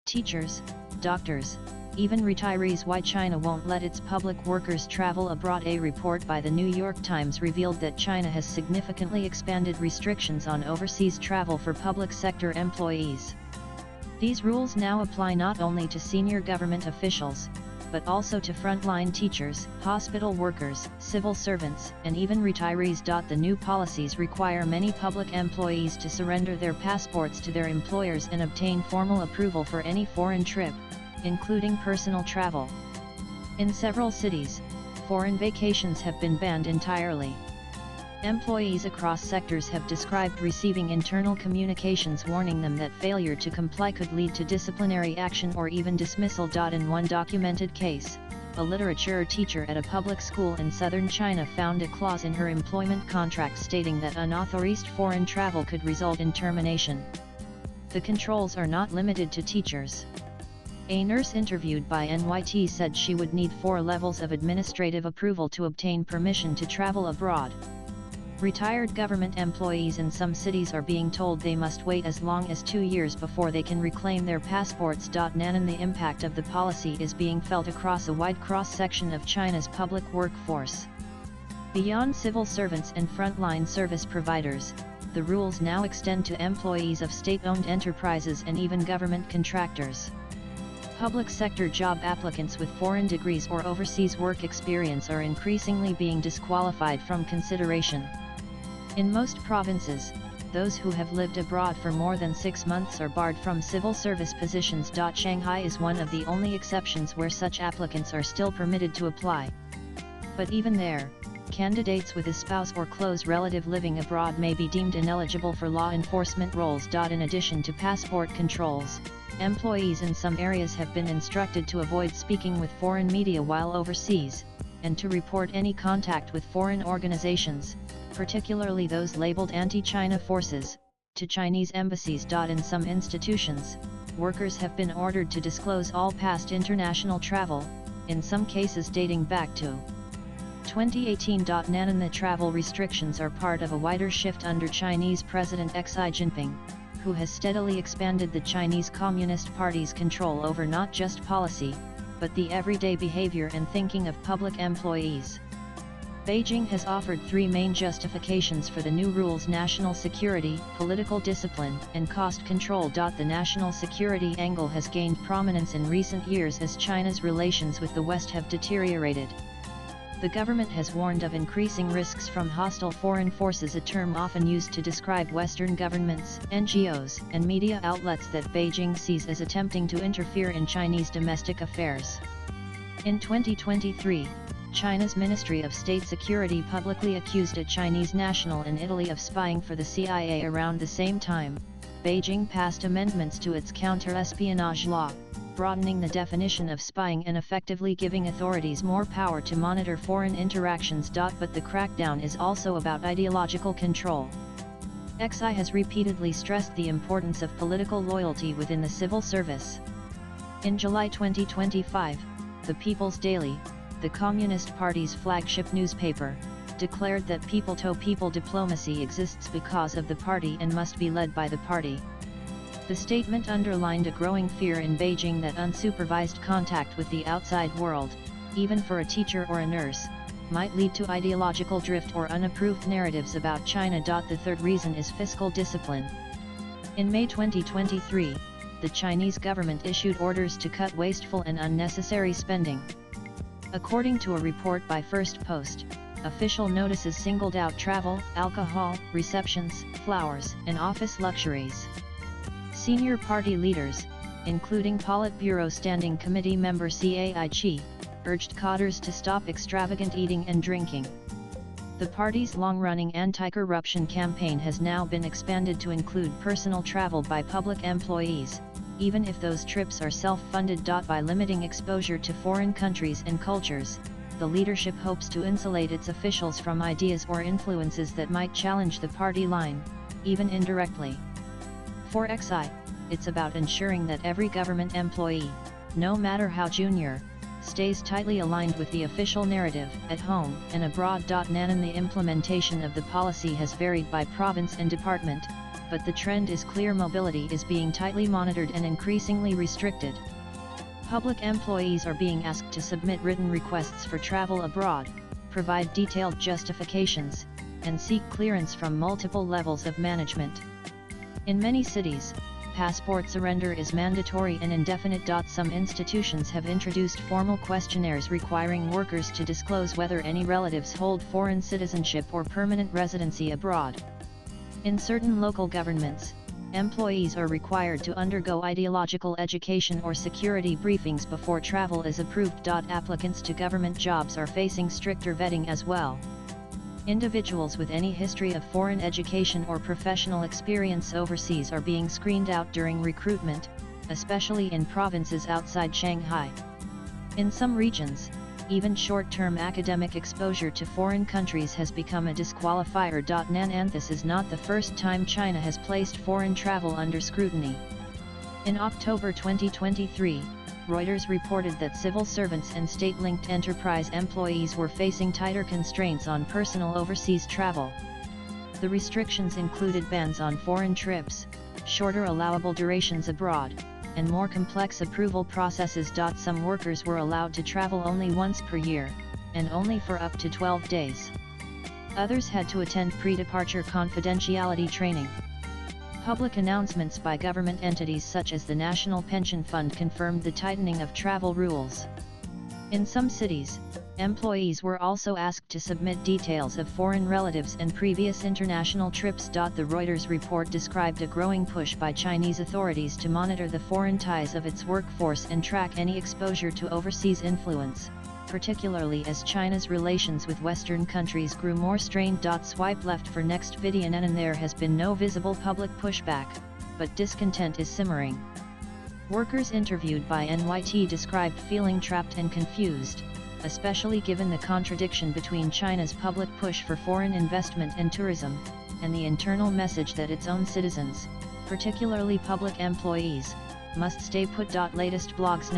teachers, doctors, even retirees. Why China won't let its public workers travel abroad. A report by the New York Times revealed that China has significantly expanded restrictions on overseas travel for public sector employees. These rules now apply not only to senior government officials, but also to frontline teachers, hospital workers, civil servants, and even retirees. The new policies require many public employees to surrender their passports to their employers and obtain formal approval for any foreign trip, including personal travel. In several cities, foreign vacations have been banned entirely. Employees across sectors have described receiving internal communications warning them that failure to comply could lead to disciplinary action or even dismissal. In one documented case, a literature teacher at a public school in southern China found a clause in her employment contract stating that unauthorized foreign travel could result in termination. The controls are not limited to teachers. A nurse interviewed by NYT said she would need 4 levels of administrative approval to obtain permission to travel abroad. Retired government employees in some cities are being told they must wait as long as 2 years before they can reclaim their passports. Nanan, the impact of the policy is being felt across a wide cross-section of China's public workforce. Beyond civil servants and frontline service providers, the rules now extend to employees of state-owned enterprises and even government contractors. Public sector job applicants with foreign degrees or overseas work experience are increasingly being disqualified from consideration. In most provinces, those who have lived abroad for more than 6 months are barred from civil service positions. Shanghai is one of the only exceptions where such applicants are still permitted to apply. But even there, candidates with a spouse or close relative living abroad may be deemed ineligible for law enforcement roles. In addition to passport controls, employees in some areas have been instructed to avoid speaking with foreign media while overseas, and to report any contact with foreign organizations, particularly those labeled anti-China forces, to Chinese embassies. In some institutions, workers have been ordered to disclose all past international travel, in some cases dating back to 2018. Nanan, the travel restrictions are part of a wider shift under Chinese President Xi Jinping, who has steadily expanded the Chinese Communist Party's control over not just policy, but the everyday behavior and thinking of public employees. Beijing has offered 3 main justifications for the new rules: national security, political discipline, and cost control. The national security angle has gained prominence in recent years as China's relations with the West have deteriorated. The government has warned of increasing risks from hostile foreign forces, a term often used to describe Western governments, NGOs, and media outlets that Beijing sees as attempting to interfere in Chinese domestic affairs. In 2023, China's Ministry of State Security publicly accused a Chinese national in Italy of spying for the CIA. Around the same time, Beijing passed amendments to its counter-espionage law, broadening the definition of spying and effectively giving authorities more power to monitor foreign interactions. But the crackdown is also about ideological control. Xi has repeatedly stressed the importance of political loyalty within the civil service. In July 2025, the People's Daily, the Communist Party's flagship newspaper, declared that people-to-people diplomacy exists because of the party and must be led by the party. The statement underlined a growing fear in Beijing that unsupervised contact with the outside world, even for a teacher or a nurse, might lead to ideological drift or unapproved narratives about China. The third reason is fiscal discipline. In May 2023, the Chinese government issued orders to cut wasteful and unnecessary spending. According to a report by First Post, official notices singled out travel, alcohol, receptions, flowers, and office luxuries. Senior party leaders, including Politburo Standing Committee member Cai Chi, urged cadres to stop extravagant eating and drinking. The party's long-running anti-corruption campaign has now been expanded to include personal travel by public employees, even if those trips are self-funded. By limiting exposure to foreign countries and cultures, the leadership hopes to insulate its officials from ideas or influences that might challenge the party line, even indirectly. For Xi, it's about ensuring that every government employee, no matter how junior, stays tightly aligned with the official narrative, at home and abroad. Nanan, the implementation of the policy has varied by province and department, but the trend is clear: mobility is being tightly monitored and increasingly restricted. Public employees are being asked to submit written requests for travel abroad, provide detailed justifications, and seek clearance from multiple levels of management. In many cities, passport surrender is mandatory and indefinite. Some institutions have introduced formal questionnaires requiring workers to disclose whether any relatives hold foreign citizenship or permanent residency abroad. In certain local governments, employees are required to undergo ideological education or security briefings before travel is approved. Applicants to government jobs are facing stricter vetting as well. Individuals with any history of foreign education or professional experience overseas are being screened out during recruitment, especially in provinces outside Shanghai. In some regions, even short-term academic exposure to foreign countries has become a disqualifier. This is not the first time China has placed foreign travel under scrutiny. In October 2023, Reuters reported that civil servants and state-linked enterprise employees were facing tighter constraints on personal overseas travel. The restrictions included bans on foreign trips, shorter allowable durations abroad, and more complex approval processes. Some workers were allowed to travel only once per year, and only for up to 12 days. Others had to attend pre-departure confidentiality training. Public announcements by government entities such as the National Pension Fund confirmed the tightening of travel rules. In some cities, employees were also asked to submit details of foreign relatives and previous international trips. The Reuters report described a growing push by Chinese authorities to monitor the foreign ties of its workforce and track any exposure to overseas influence, particularly as China's relations with Western countries grew more strained. Swipe left for next video. And there has been no visible public pushback, but discontent is simmering. Workers interviewed by NYT described feeling trapped and confused, especially given the contradiction between China's public push for foreign investment and tourism, and the internal message that its own citizens, particularly public employees, must stay put. Latest blogs.